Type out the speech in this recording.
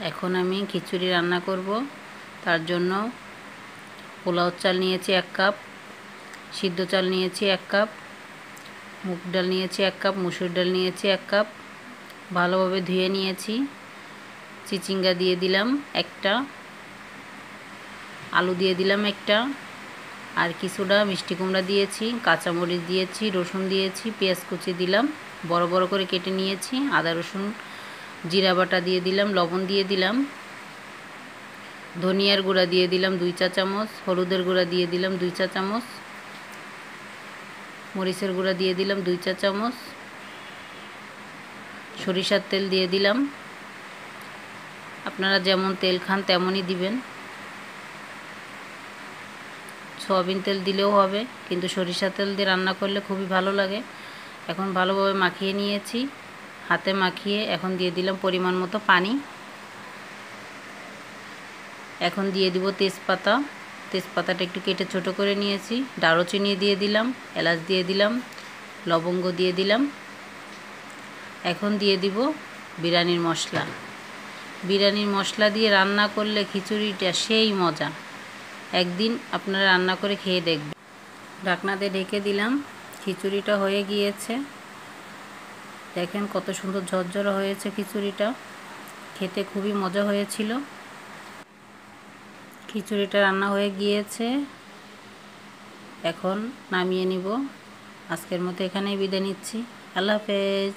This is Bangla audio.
এখন আমি খিচুড়ি রান্না করব। তার জন্য পোলাও চাল নিয়েছি 1 কাপ, সিদ্ধ চাল নিয়েছি 1 কাপ, মুগ ডাল নিয়েছি 1 কাপ, মসুর ডাল নিয়েছি 1 কাপ। ভালোভাবে ধুয়ে নিয়েছি। চিচিঙ্গা দিয়ে দিলাম 1টা, আলু দিয়ে দিলাম 1টা, আর কিছুটা মিষ্টি কুমড়া দিয়েছি, কাঁচামরিচ দিয়েছি, রসুন দিয়েছি, পেঁয়াজ কুচি দিলাম, বড় বড় করে কেটে নিয়েছি। আদা রসুন জিরা বাটা দিয়ে দিলাম, লবণ দিয়ে দিলাম, ধনিয়ার গুঁড়া দিয়ে দিলাম 2 চা চামচ, হলুদের গুঁড়া দিয়ে দিলাম 2 চা চামচ, মরিচের গুঁড়া দিয়ে দিলাম 2 চা চামচ, সরিষার তেল দিয়ে দিলাম। আপনারা যেমন তেল খান তেমনই দিবেন। সয়াবিন তেল দিলেও হবে, কিন্তু সরিষার তেল দিয়ে রান্না করলে খুবই ভালো লাগে। এখন ভালোভাবে মাখিয়ে নিয়েছি, হাতে মাখিয়ে এখন দিয়ে দিলাম পরিমাণ মতো পানি। এখন দিয়ে দিব তেজপাতা। তেজপাতাটা একটু কেটে ছোট করে নিয়েছি। দারুচিনি দিয়ে দিলাম, এলাচ দিয়ে দিলাম, লবঙ্গ দিয়ে দিলাম। এখন দিয়ে দিব বিরিয়ানির মশলা। বিরিয়ানির মশলা দিয়ে রান্না করলে খিচুড়িটা সেই মজা। একদিন আপনারা রান্না করে খেয়ে দেখবেন। ঢাকনা দিয়ে ঢেকে দিলাম। খিচুড়িটা হয়ে গিয়েছে। দেখেন কত সুন্দর ঝরঝরে হয়েছে খিচুড়িটা। খেতে খুবই মজা হয়েছিল। খিচুড়িটা রান্না হয়ে গিয়েছে। এখন নামিয়ে নিব। আজকের মতো এখানেই বিদায় নিচ্ছি। আল্লাহ হাফেজ।